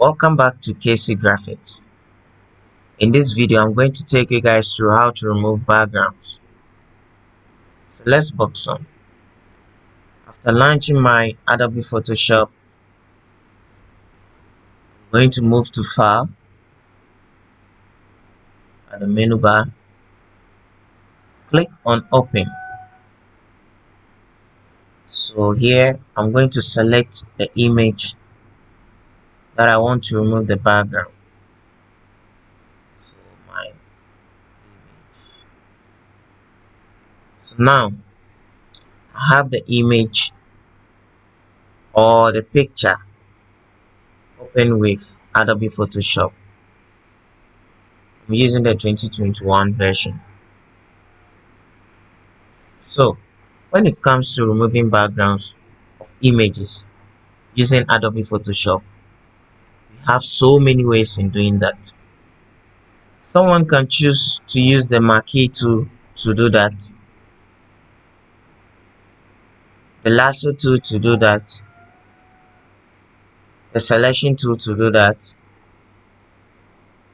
Welcome back to KC Graphics. In this video, I'm going to take you guys through how to remove backgrounds. So let's box on. After launching my Adobe Photoshop, I'm going to move to File at the menu bar. Click on Open. So here, I'm going to select the image that I want to remove the background. So my image. So now, I have the image or the picture open with Adobe Photoshop. I'm using the 2021 version. So when it comes to removing backgrounds of images using Adobe Photoshop, we have so many ways in doing that. Someone can choose to use the marquee tool to do that, the lasso tool to do that, the selection tool to do that,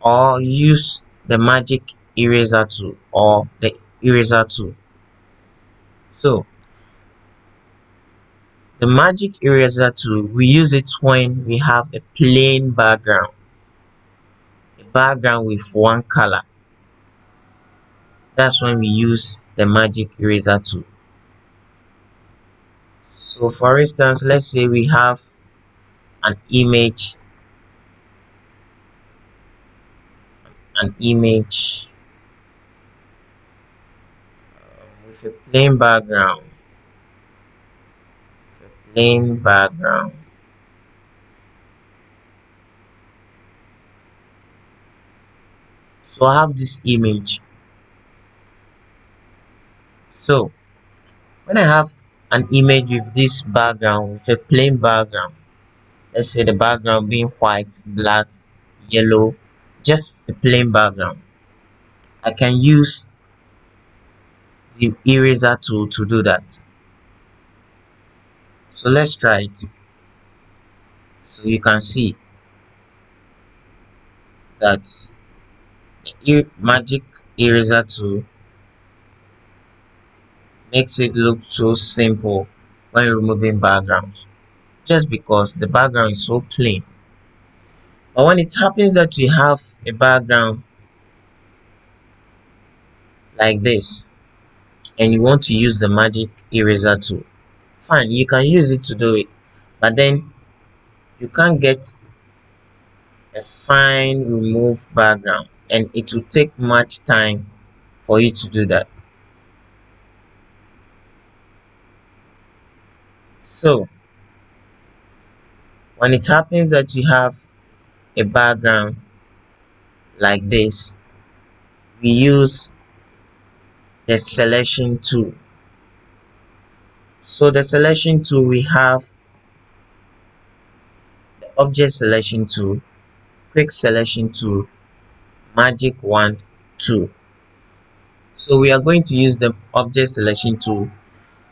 or use the magic eraser tool or the eraser tool. So the magic eraser tool, we use it when we have a plain background, a background with one color. That's when we use the magic eraser tool. So for instance, let's say we have an image with a plain background, so I have this image. So when I have an image with this background, with a plain background, let's say the background being white, black, yellow, just a plain background, I can use the eraser tool to do that. So let's try it. So you can see that the magic eraser tool makes it look so simple when removing backgrounds, just because the background is so plain. But when it happens that you have a background like this and you want to use the magic eraser tool, fine, you can use it to do it, but then you can't get a fine removed background, and it will take much time for you to do that. So when it happens that you have a background like this, we use the selection tool. So the selection tool, we have the object selection tool, quick selection tool, magic wand tool. So we are going to use the object selection tool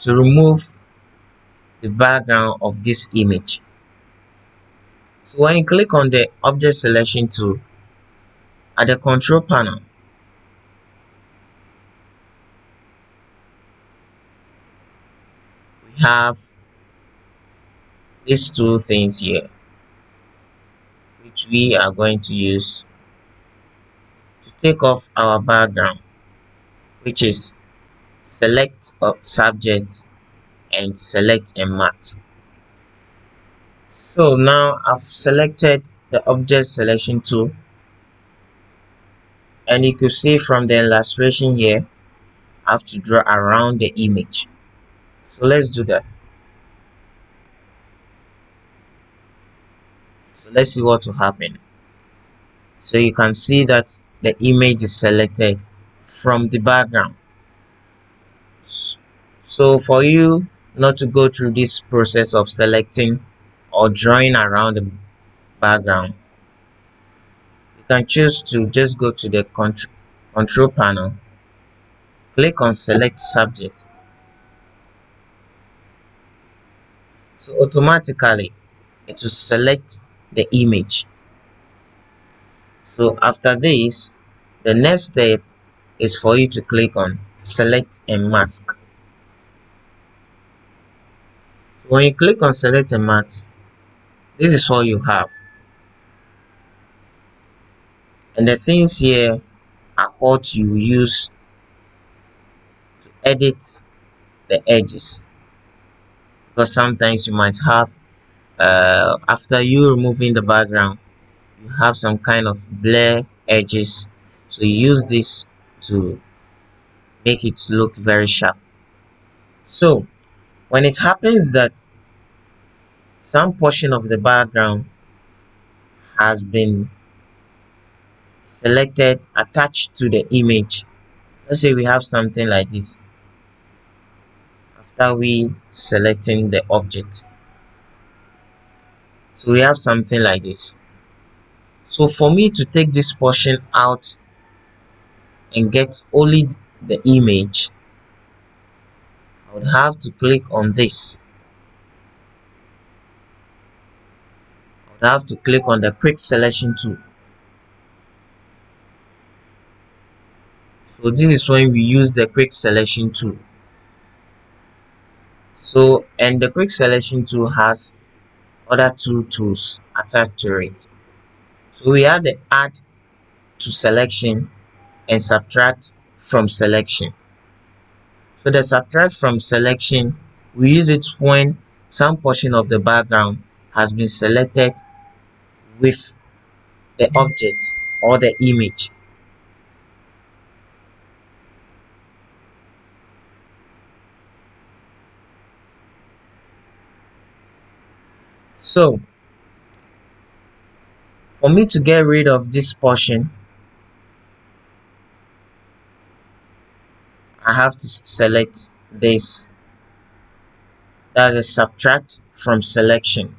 to remove the background of this image. So when you click on the object selection tool at the control panel, we have these two things here, which we are going to use to take off our background, which is select subject and select a mask. So now I've selected the object selection tool, and you could see from the illustration here, I have to draw around the image. So let's do that. So let's see what will happen. So you can see that the image is selected from the background. So for you not to go through this process of selecting or drawing around the background, you can choose to just go to the control panel, click on select subject. So automatically it will select the image So after this, the next step is for you to click on select and mask. So when you click on select and mask, this is what you have, and the things here are what you use to edit the edges, because sometimes you might have after you removing the background, you have some kind of blur edges, so you use this to make it look very sharp. So when it happens that some portion of the background has been selected attached to the image, let's say we have something like this after we selecting the object, so we have something like this. So for me to take this portion out and get only the image, I would have to click on this. I would have to click on the quick selection tool. So this is when we use the quick selection tool. So, and the quick selection tool has other two tools attached to it. So we have the add to selection and subtract from selection. So the subtract from selection, we use it when some portion of the background has been selected with the object or the image. So for me to get rid of this portion, I have to select this. That's a subtract from selection.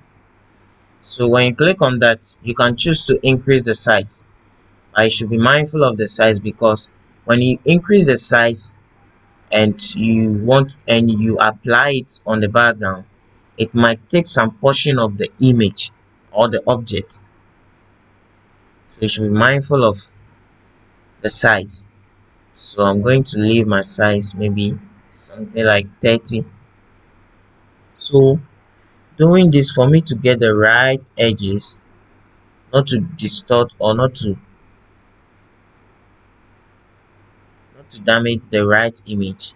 So when you click on that, you can choose to increase the size. I should be mindful of the size, because when you increase the size and you apply it on the background, it might take some portion of the image or the object. So you should be mindful of the size. So I'm going to leave my size maybe something like 30. So doing this for me to get the right edges, not to distort or not to damage the right image,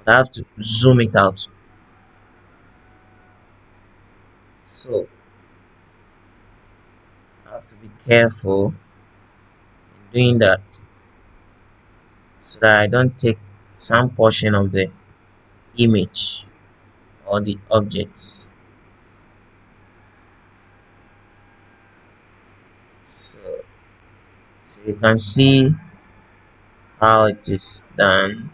I have to zoom it out. So I have to be careful in doing that, so that I don't take some portion of the image or the objects. So, so you can see how it is done.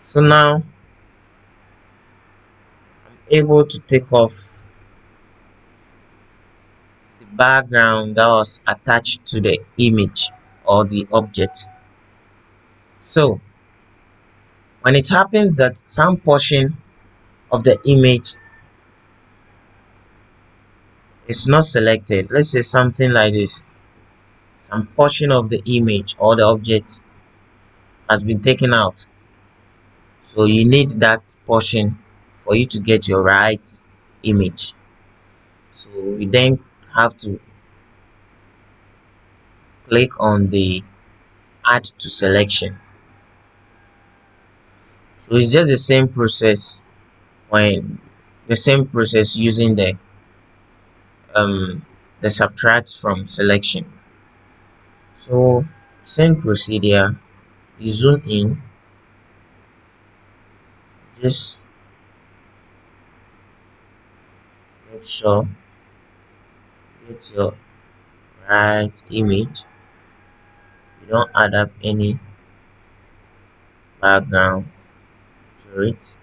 So now I'm able to take off the background that was attached to the image or the object. So when it happens that some portion of the image is not selected, let's say something like this, some portion of the image or the object has been taken out, so you need that portion for you to get your right image. So you then have to click on the add to selection. So it's just the same process using um the subtract from selection. So same procedure, you zoom in, just make sure you get your right image, you don't add up any background to it.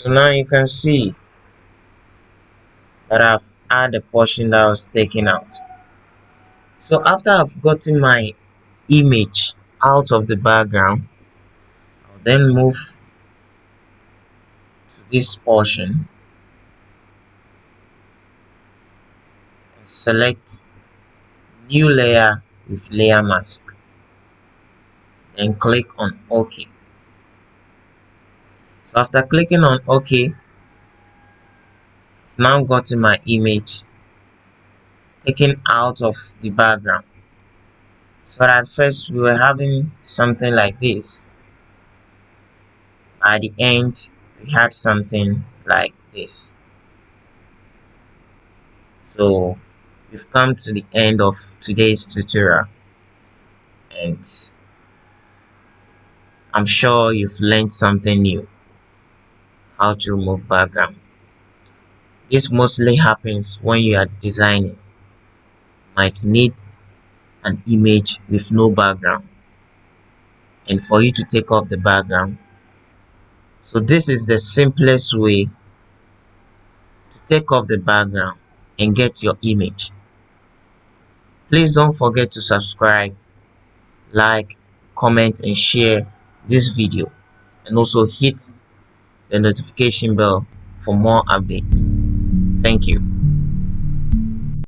So now you can see that I've added a portion that was taken out. So after I've gotten my image out of the background, I'll then move to this portion and select new layer with layer mask, then click on OK. So after clicking on OK, I've now gotten my image taken out of the background. So at first we were having something like this. At the end we had something like this. So we've come to the end of today's tutorial, and I'm sure you've learned something new, how to remove background. This mostly happens when you are designing. You might need an image with no background, and for you to take off the background. So this is the simplest way to take off the background and get your image. Please don't forget to subscribe, like, comment and share this video, and also hit the notification bell for more updates. Thank you.